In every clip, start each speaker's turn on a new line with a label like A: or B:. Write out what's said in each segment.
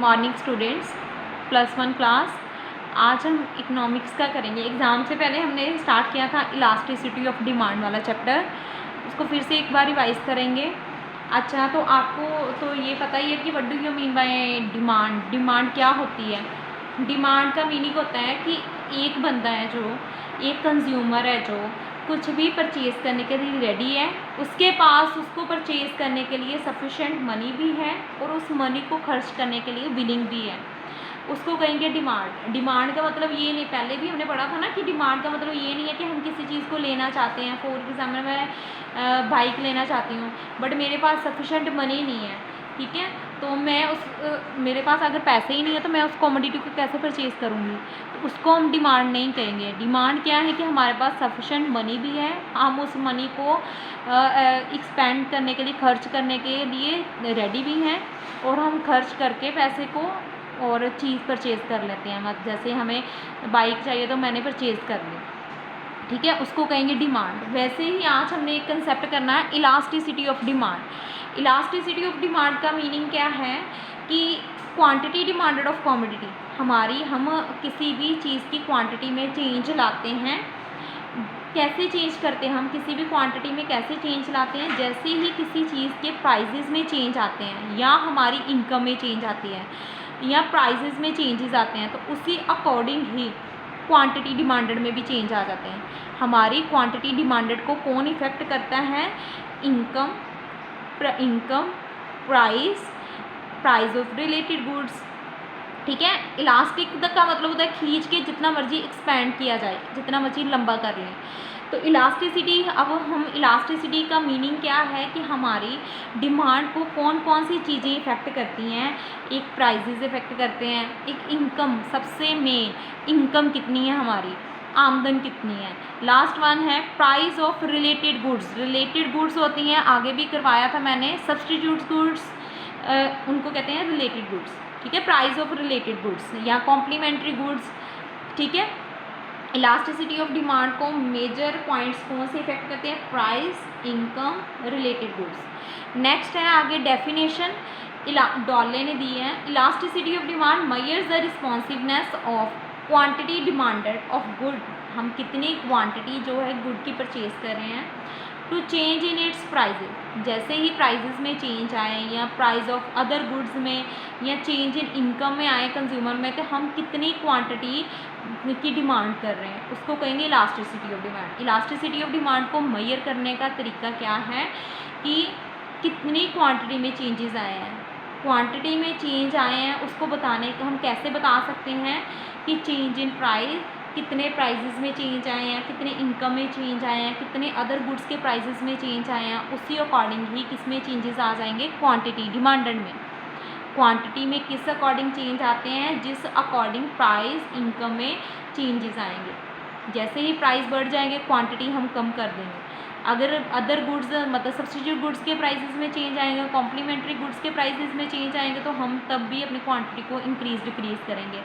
A: Morning students, +1 class. आज हम economics का करेंगे। एग्ज़ाम से पहले हमने स्टार्ट किया था इलास्टिसिटी ऑफ डिमांड वाला चैप्टर, उसको फिर से एक बार रिवाइज़ करेंगे। अच्छा, तो आपको तो ये पता ही है कि what do you mean by demand. Demand क्या होती है? डिमांड का मीनिंग होता है कि एक बंदा है, जो एक कंज्यूमर है, जो कुछ भी परचेज़ करने के लिए रेडी है, उसके पास उसको परचेज़ करने के लिए सफिशेंट मनी भी है और उस मनी को खर्च करने के लिए विलिंग भी है, उसको कहेंगे डिमांड। डिमांड का मतलब ये नहीं, पहले भी हमने पढ़ा था ना कि डिमांड का मतलब ये नहीं है कि हम किसी चीज़ को लेना चाहते हैं। फॉर एग्जाम्पल मैं बाइक लेना चाहती हूँ बट मेरे पास सफिशेंट मनी नहीं है, ठीक है, तो मैं मेरे पास अगर पैसे ही नहीं है तो मैं उस कमोडिटी को कैसे परचेज़ करूँगी, तो उसको हम डिमांड नहीं कहेंगे। डिमांड क्या है कि हमारे पास सफिशेंट मनी भी है, हम उस मनी को एक्सपेंड करने के लिए, खर्च करने के लिए रेडी भी हैं और हम खर्च करके पैसे को और चीज़ परचेज़ कर लेते हैं। मतलब जैसे हमें बाइक चाहिए तो मैंने परचेज़ कर ली, ठीक है, उसको कहेंगे डिमांड। वैसे ही आज हमने एक कंसेप्ट करना है elasticity of demand. Elasticity of demand का मीनिंग क्या है कि क्वांटिटी डिमांडेड ऑफ कमोडिटी। हम किसी भी चीज़ की क्वांटिटी में चेंज लाते हैं। कैसे चेंज करते हैं हम किसी भी क्वांटिटी में, कैसे चेंज लाते हैं? जैसे ही किसी चीज़ के प्राइजेज़ में चेंज आते हैं या हमारी इनकम में चेंज आती है या प्राइजेज़ में चेंजेस आते हैं, तो उसी अकॉर्डिंग ही क्वांटिटी डिमांडेड में भी चेंज आ जाते हैं। हमारी क्वांटिटी डिमांडेड को कौन इफ़ेक्ट करता है? Income, price of related goods, ठीक है। इलास्टिक का मतलब होता है खींच के जितना मर्जी एक्सपेंड किया जाए, जितना मर्जी लंबा कर लें। तो इलास्टिसिटी, अब हम इलास्टिसिटी का मीनिंग क्या है कि हमारी डिमांड को कौन कौन सी चीज़ें इफ़ेक्ट करती हैं। एक प्राइजेज़ इफ़ेक्ट करते हैं, एक इनकम, सबसे मेन इनकम कितनी है हमारी, आमदन कितनी है। लास्ट वन है price of related goods. Related goods होती हैं, आगे भी करवाया था मैंने, सब्सटीट्यूट गुड्स उनको कहते हैं रिलेटेड गुड्स, ठीक है। प्राइस ऑफ रिलेटेड गुड्स या कॉम्प्लीमेंट्री गुड्स, ठीक है। इलास्टिसिटी ऑफ डिमांड को मेजर पॉइंट्स कौन से इफेक्ट करते हैं? Price, income, related goods. Next है आगे डेफिनेशन, डॉले ने दी है। Elasticity of demand measures the responsiveness of quantity demanded of good. हम कितनी क्वांटिटी जो है गुड की परचेज कर रहे हैं, to change in its prices. जैसे ही प्राइजेस में चेंज आए या प्राइस ऑफ अदर गुड्स में या चेंज इन इनकम में आए कंज्यूमर में, तो हम कितनी क्वांटिटी की डिमांड कर रहे हैं, उसको कहेंगे elasticity of demand. Elasticity of demand को मेजर करने का तरीका क्या है कि कितनी क्वांटिटी में चेंजेस आए हैं। क्वांटिटी में चेंज आए हैं उसको बताने का हम कैसे बता सकते हैं कि चेंज इन प्राइस, कितने प्राइजेस में चेंज आए हैं, कितने इनकम में चेंज आए हैं, कितने अदर गुड्स के प्राइजेस में चेंज आए हैं। उसी अकॉर्डिंग ही किस में चेंजेस आ जाएंगे? क्वांटिटी डिमांडेड में। क्वांटिटी में किस अकॉर्डिंग चेंज आते हैं? जिस अकॉर्डिंग प्राइस, इनकम में चेंजेस आएंगे। जैसे ही प्राइस बढ़ जाएंगे क्वांटिटी हम कम कर देंगे। अगर अदर गुड्स मतलब सब्स्टिट्यूट गुड्स के प्राइसेस में चेंज आएंगे, कॉम्प्लीमेंट्री गुड्स के प्राइसेस में चेंज आएंगे, तो हम तब भी अपनी क्वांटिटी को इंक्रीज डिक्रीज करेंगे।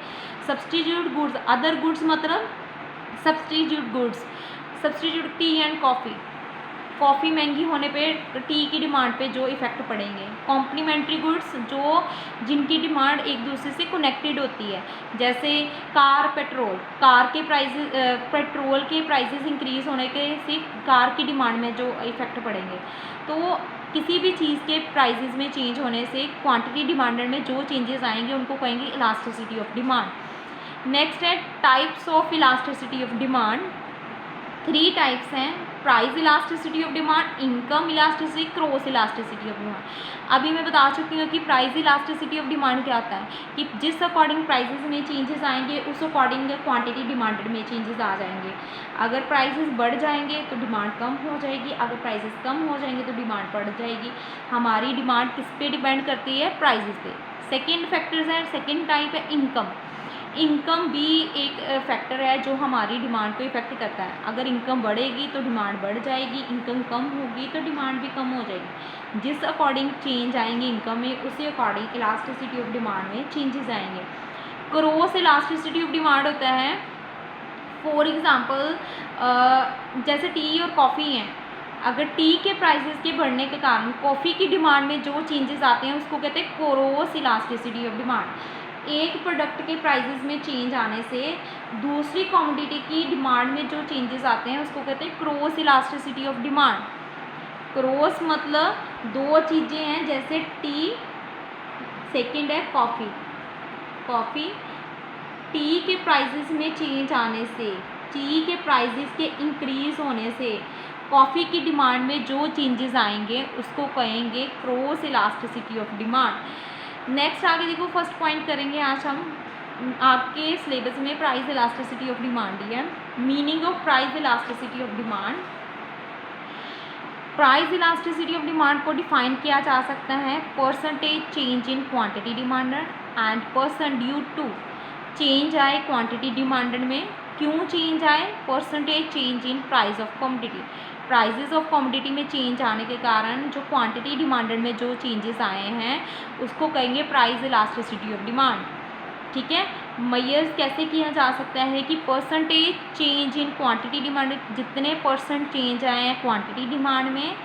A: सब्स्टिट्यूट गुड्स, अदर गुड्स मतलब substitute goods, substitute T and coffee, coffee महंगी होने पे टी की डिमांड पे जो इफ़ेक्ट पड़ेंगे। कॉम्प्लीमेंट्री गुड्स जो जिनकी डिमांड एक दूसरे से कनेक्टेड होती है, जैसे कार, पेट्रोल, कार के प्राइसेस, पेट्रोल के प्राइसेस इंक्रीज़ होने के से कार की डिमांड में जो इफ़ेक्ट पड़ेंगे। तो किसी भी चीज़ के प्राइसेस में चेंज होने से क्वांटिटी डिमांडेड में जो चेंजेस आएंगे उनको कहेंगे इलास्टिसिटी ऑफ डिमांड। नेक्स्ट है types of elasticity of demand. 3 types हैं, price elasticity of demand, income elasticity, cross elasticity of demand. अभी मैं बता चुकी हूँ कि प्राइस इलास्टिसिटी ऑफ डिमांड क्या होता है कि जिस अकॉर्डिंग प्राइसेस में चेंजेस आएंगे उस अकॉर्डिंग क्वांटिटी डिमांडेड में चेंजेस आ जाएंगे। अगर प्राइसेस बढ़ जाएंगे तो डिमांड कम हो जाएगी, अगर प्राइसेस कम हो जाएंगे तो डिमांड बढ़ जाएगी। हमारी डिमांड किस पे डिपेंड करती है? प्राइसेस पे। सेकेंड फैक्टर्स है, सेकेंड टाइप है इनकम। इनकम भी एक फैक्टर है जो हमारी डिमांड को इफेक्ट करता है। अगर इनकम बढ़ेगी तो डिमांड बढ़ जाएगी, इनकम कम होगी तो डिमांड भी कम हो जाएगी। जिस अकॉर्डिंग चेंज आएंगे इनकम में उसी अकॉर्डिंग इलास्टिसिटी ऑफ डिमांड में चेंजेस आएंगे। क्रॉस इलास्टिसिटी ऑफ डिमांड होता है, फॉर एग्ज़ाम्पल जैसे टी और कॉफ़ी हैं, अगर टी के प्राइसेस के बढ़ने के कारण कॉफ़ी की डिमांड में जो चेंजेस आते हैं उसको कहते हैं क्रॉस इलास्टिसिटी ऑफ डिमांड। एक प्रोडक्ट के प्राइसेस में चेंज आने से दूसरी कमोडिटी की डिमांड में जो चेंजेस आते हैं उसको कहते हैं cross elasticity of demand. Cross मतलब दो चीज़ें हैं, जैसे टी, सेकंड है कॉफ़ी। कॉफ़ी टी के प्राइसेस में चेंज आने से, टी के प्राइसेस के इंक्रीज़ होने से कॉफ़ी की डिमांड में जो चेंजेस आएंगे उसको कहेंगे cross elasticity of demand. Next आगे देखो, फर्स्ट पॉइंट करेंगे आज हम, आपके सिलेबस में प्राइस इलास्टिसिटी ऑफ डिमांड ही है। Meaning of price elasticity of demand. Price elasticity of demand को डिफाइन किया जा सकता है percentage change in quantity demanded and percent due to change आए क्वांटिटी डिमांडेड में। क्यों चेंज आए? Percentage change in price of commodity. Prices of commodity में चेंज आने के कारण जो क्वांटिटी डिमांडेड में जो चेंजेस आए हैं उसको कहेंगे प्राइस इलास्टिसिटी ऑफ डिमांड। ठीक है, मेजर कैसे किया जा सकता है कि percentage change in quantity demand, जितने परसेंट चेंज आए हैं क्वांटिटी डिमांड में।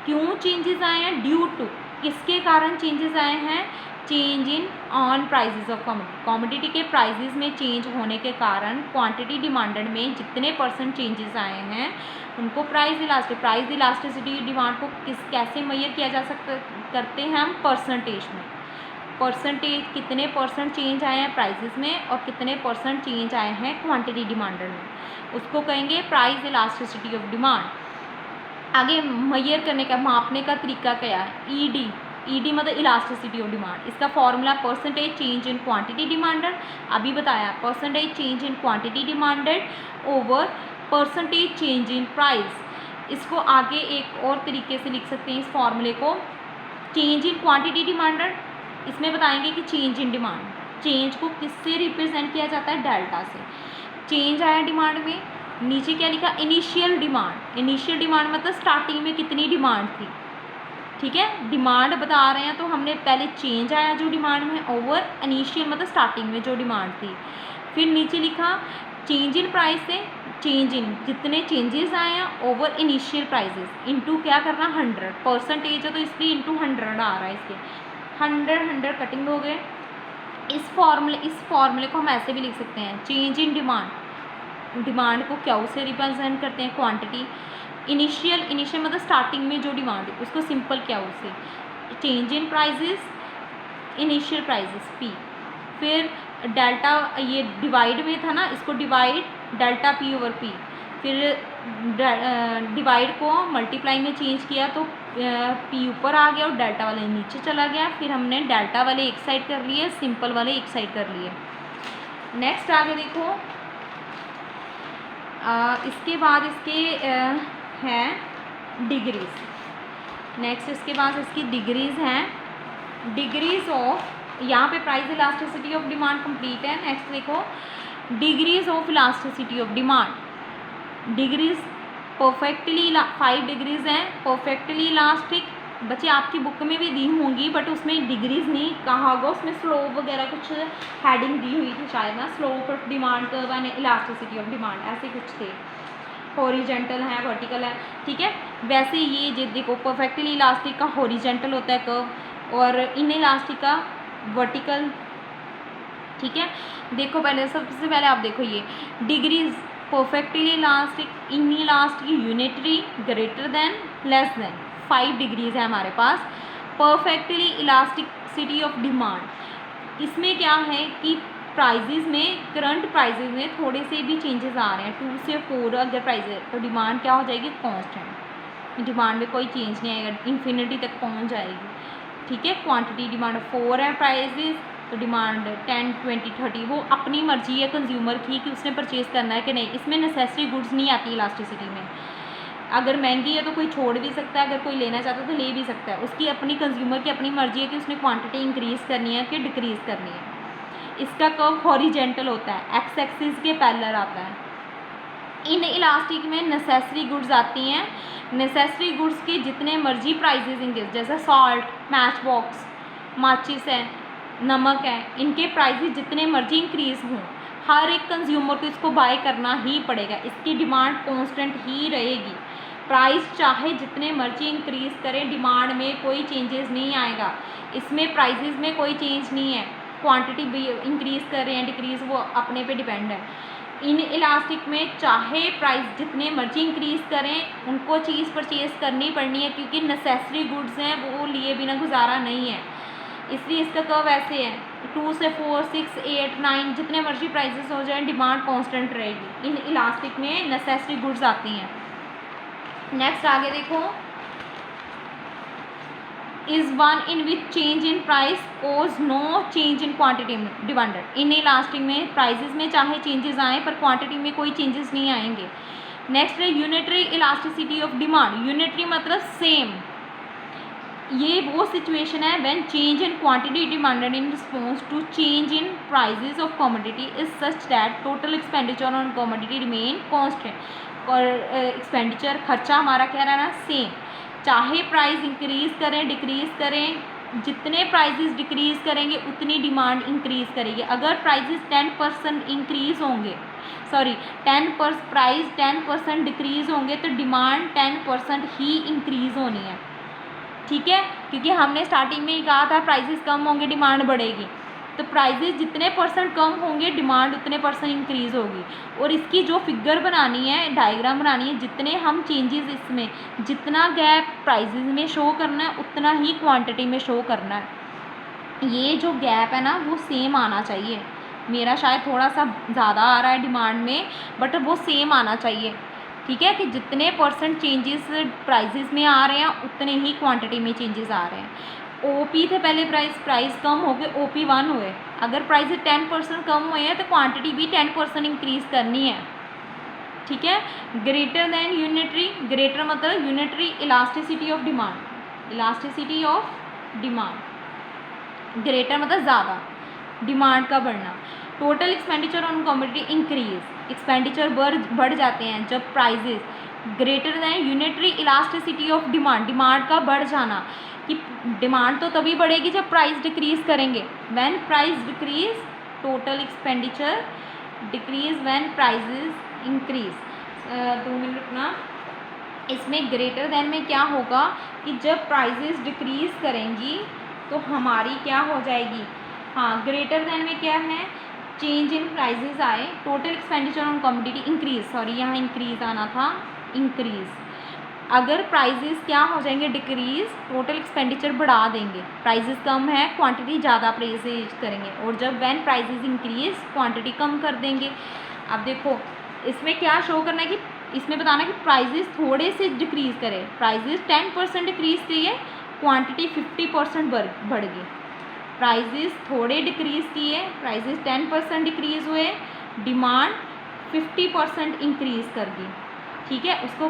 A: क्यों चेंजेस आए हैं? ड्यू टू, किसके कारण चेंजेस आए हैं? Change in on prices of commodity. Commodity के प्राइजेस में चेंज होने के कारण क्वांटिटी डिमांडेड में जितने परसेंट चेंजेस आए हैं उनको प्राइस इलास्टिसिटी डिमांड को कैसे मेजर किया जा सकता करते हैं हम? परसेंटेज में। परसेंटेज कितने परसेंट चेंज आए हैं प्राइसेस में और कितने परसेंट चेंज आए हैं क्वांटिटी डिमांडेड में, उसको कहेंगे प्राइस इलास्टिसिटी ऑफ डिमांड। आगे मेजर करने का, मापने का तरीका क्या है? ईडी मतलब इलास्टिसिटी ऑफ डिमांड। इसका formula percentage change in quantity demanded, अभी बताया, percentage change in quantity demanded over percentage change in price. इसको आगे एक और तरीके से लिख सकते हैं इस फॉर्मूले को, चेंज इन क्वांटिटी डिमांडेड, इसमें बताएंगे कि चेंज इन डिमांड, चेंज को किससे रिप्रेजेंट किया जाता है? डेल्टा से। चेंज आया डिमांड में, नीचे क्या लिखा? Initial demand. इनिशियल डिमांड मतलब स्टार्टिंग में कितनी डिमांड थी। ठीक है, डिमांड बता रहे हैं तो हमने पहले चेंज आया जो डिमांड में ओवर इनिशियल मतलब स्टार्टिंग में जो डिमांड थी। फिर नीचे लिखा चेंज इन प्राइस से, चेंज इन जितने चेंजेस आए हैं ओवर इनिशियल प्राइजेस इनटू क्या करना? 100। परसेंटेज है तो इसलिए इनटू 100 आ रहा है, इसके 100 कटिंग हो गए। इस फॉर्मूले को हम ऐसे भी लिख सकते हैं, चेंज इन डिमांड को क्या से रिप्रेजेंट करते हैं? क्वांटिटी। इनिशियल मतलब स्टार्टिंग में जो डिमांड है उसको सिंपल क्या से, change in prices, initial prices P. फिर डेल्टा, ये डिवाइड में था ना, इसको divide delta P over P. फिर डिवाइड को मल्टीप्लाई में चेंज किया तो पी ऊपर आ गया और डेल्टा वाले नीचे चला गया। फिर हमने डेल्टा वाले एक साइड कर लिए, सिंपल वाले एक साइड कर लिए। नेक्स्ट आगे देखो, इसके बाद इसके हैं डिग्रीज। नेक्स्ट इसके बाद इसकी डिग्रीज हैं। डिग्रीज ऑफ, यहाँ पे price elasticity of demand complete है। नेक्स्ट देखो, degrees of elasticity of demand. Degrees perfectly 5 degrees हैं। परफेक्टली इलास्टिक बच्चे आपकी बुक में भी दी होंगी बट उसमें डिग्रीज नहीं कहा होगा, उसमें स्लोप वगैरह कुछ हेडिंग दी हुई थी शायद ना, slope of demand curve and elasticity of demand ऐसे कुछ थे। हॉरिजेंटल है, वर्टिकल है, ठीक है। वैसे ये देखो परफेक्टली इलास्टिक का हॉरिजेंटल होता है कर्व और इन इलास्टिक का वर्टिकल, ठीक है। देखो पहले, सबसे पहले आप देखो ये degrees perfectly elastic, in elastic, unitary, greater than, less than, 5 degrees है हमारे पास। परफेक्टली इलास्टिसिटी ऑफ डिमांड, इसमें क्या है कि प्राइजेज में, करंट प्राइजेज में थोड़े से भी चेंजेस आ रहे हैं, 2 से 4 अगर प्राइस है तो डिमांड क्या हो जाएगी? कांस्टेंट। डिमांड में कोई चेंज नहीं आएगा, इन्फिनिटी तक पहुंच जाएगी, ठीक है। क्वांटिटी डिमांड 4 है प्राइजेज, तो डिमांड 10, 20, 30 वो अपनी मर्जी है कंज्यूमर की कि उसने परचेज़ करना है कि नहीं। इसमें नेसेसरी गुड्स नहीं आती इलास्टिसिटी में। अगर महंगी है तो कोई छोड़ भी सकता है, अगर कोई लेना चाहता है तो ले भी सकता है, उसकी अपनी कंज्यूमर की अपनी मर्जी है कि उसने क्वांटिटी इंक्रीज़ करनी है कि डिक्रीज़ करनी है। इसका कर्व हॉरिजेंटल होता है, एक्स एक्सिस के पैरेलल आता है। इन इलास्टिक में नेसेसरी गुड्स आती हैं, नेसेसरी गुड्स के जितने मर्जी प्राइजेज इंक्रीज, जैसे सॉल्ट, मैच बॉक्स, माचिस है, नमक है, इनके प्राइजेज जितने मर्जी इंक्रीज हों, हर एक कंज्यूमर को इसको बाय करना ही पड़ेगा, इसकी डिमांड कांस्टेंट ही रहेगी। प्राइस चाहे जितने मर्जी इंक्रीज़ करें, डिमांड में कोई चेंजेस नहीं आएगा। इसमें प्राइजेज़ में कोई चेंज नहीं है, क्वांटिटी भी इंक्रीज़ कर रहे हैं डिक्रीज़ वो अपने पे डिपेंड है। इन इलास्टिक में चाहे प्राइस जितने मर्जी इंक्रीज़ करें, उनको चीज़ परचेज़ करनी पड़नी है, क्योंकि नेसेसरी गुड्स हैं, वो लिए बिना गुजारा नहीं है। इसलिए इसका कर्व ऐसे है, 2 से 4, 6, 8, 9 जितने मर्जी प्राइसेस हो जाएं, डिमांड कांस्टेंट रहेगी। इन इलास्टिक में नेसेसरी गुड्स आती हैं। नेक्स्ट आगे देखो, is one in which change in price cause no change in quantity demanded. Inelastic में प्राइसेस में चाहे चेंजेस आएँ पर क्वांटिटी में कोई चेंजेस नहीं आएंगे। नेक्स्ट है unitary elasticity of demand. Unitary मतलब सेम। ये वो सिचुएशन है when change in quantity demanded in response to change in prices of commodity is such that total expenditure on commodity remain constant. और एक्सपेंडिचर खर्चा हमारा क्या रहना, सेम। चाहे प्राइस इंक्रीज़ करें डिक्रीज़ करें, जितने प्राइजेस डिक्रीज़ करेंगे उतनी डिमांड इंक्रीज़ करेगी। अगर प्राइजेस 10% इंक्रीज़ होंगे, प्राइस 10% डिक्रीज़ होंगे तो डिमांड 10% ही इंक्रीज़ होनी है, ठीक है। क्योंकि हमने स्टार्टिंग में ही कहा था प्राइसेस कम होंगे डिमांड बढ़ेगी, तो प्राइसेस जितने परसेंट कम होंगे डिमांड उतने परसेंट इंक्रीज़ होगी। और इसकी जो फिगर बनानी है, डायग्राम बनानी है, जितने हम चेंजेस इसमें, जितना गैप प्राइसेस में शो करना है उतना ही क्वांटिटी में शो करना है। ये जो गैप है ना वो सेम आना चाहिए। मेरा शायद थोड़ा सा ज़्यादा आ रहा है डिमांड में, बट वो सेम आना चाहिए, ठीक है। कि जितने परसेंट चेंजेस प्राइसेस में आ रहे हैं उतने ही क्वांटिटी में चेंजेस आ रहे हैं। ओपी थे पहले, प्राइस कम हो गए, OP 1 हुए। अगर प्राइसेस 10% कम हुए हैं तो क्वांटिटी भी 10% इंक्रीज़ करनी है, ठीक है। ग्रेटर देन यूनिटरी, ग्रेटर मतलब unitary elasticity of demand, elasticity of demand. Greater मतलब ज़्यादा, डिमांड का बढ़ना। Total expenditure on commodity increase, expenditure बढ़ जाते हैं जब prices greater than unitary elasticity of demand, demand का बढ़ जाना। कि डिमांड तो तभी बढ़ेगी जब प्राइस डिक्रीज़ करेंगे। When price decrease total expenditure decrease, when prices increase. 2 minute रुकना। इसमें ग्रेटर दैन में क्या होगा कि जब प्राइजेस डिक्रीज़ करेंगी तो हमारी क्या हो जाएगी, हाँ, ग्रेटर दैन में क्या है, चेंज इन प्राइजेस आए, total expenditure on commodity increase, sorry यहाँ इंक्रीज आना था, इंक्रीज। अगर प्राइजेस क्या हो जाएंगे, डिक्रीज, टोटल एक्सपेंडिचर बढ़ा देंगे। प्राइजेस कम है, क्वांटिटी ज़्यादा परचेज करेंगे। और जब व्हेन प्राइजेस इंक्रीज, क्वांटिटी कम कर देंगे। अब देखो इसमें क्या शो करना है कि इसमें बताना है कि प्राइजेस थोड़े से डिक्रीज़ करें। प्राइजेस 10% डिक्रीज़ किए, क्वांटिटी 50% बढ़ गई। प्राइजेस थोड़े डिक्रीज़ किए, प्राइजेस 10% डिक्रीज़ हुए, डिमांड 50% इंक्रीज़ कर दी, ठीक है। उसको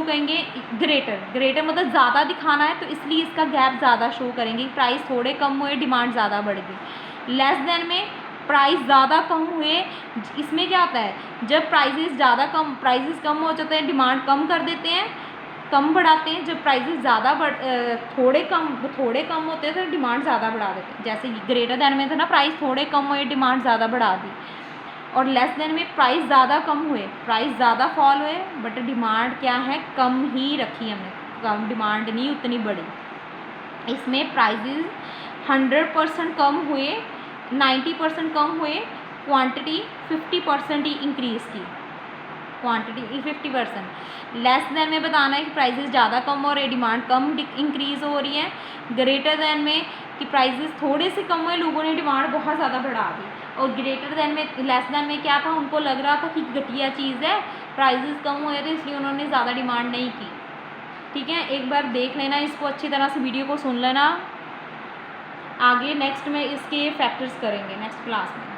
A: कहेंगे ग्रेटर। ग्रेटर मतलब ज़्यादा दिखाना है, तो इसलिए इसका गैप ज़्यादा शो करेंगे। प्राइस थोड़े कम हुए, डिमांड ज़्यादा बढ़ गई। लेस देन में प्राइस ज़्यादा कम हुए, इसमें क्या होता है, जब प्राइसेस कम हो जाते हैं डिमांड कम कर देते हैं, कम बढ़ाते हैं। जब प्राइसेस ज़्यादा थोड़े कम होते हैं तो डिमांड ज़्यादा बढ़ा देते हैं। जैसे ग्रेटर देन में था ना, प्राइस थोड़े कम हुए, डिमांड ज़्यादा बढ़ा दी। और लेस देन में प्राइस ज़्यादा कम हुए, प्राइस ज़्यादा फॉल हुए, बट डिमांड क्या है, कम ही रखी हमने, कम डिमांड नहीं उतनी बढ़ी। इसमें प्राइसेस 100% कम हुए, 90% कम हुए, क्वांटिटी 50% ही इंक्रीज़ की, क्वांटिटी 50%। लेस देन में बताना है कि प्राइसेस ज़्यादा कम हो रही है, डिमांड कम इंक्रीज़ हो रही है। ग्रेटर देन में कि प्राइसेस थोड़े से कम हुए, लोगों ने डिमांड बहुत ज़्यादा बढ़ा दी। और ग्रेटर देन में, लेस देन में क्या था, उनको लग रहा था कि घटिया चीज़ है, प्राइसेस कम हुए थे इसलिए उन्होंने ज़्यादा डिमांड नहीं की, ठीक है। एक बार देख लेना इसको अच्छी तरह से, वीडियो को सुन लेना। आगे नेक्स्ट में इसके फैक्टर्स करेंगे नेक्स्ट क्लास में।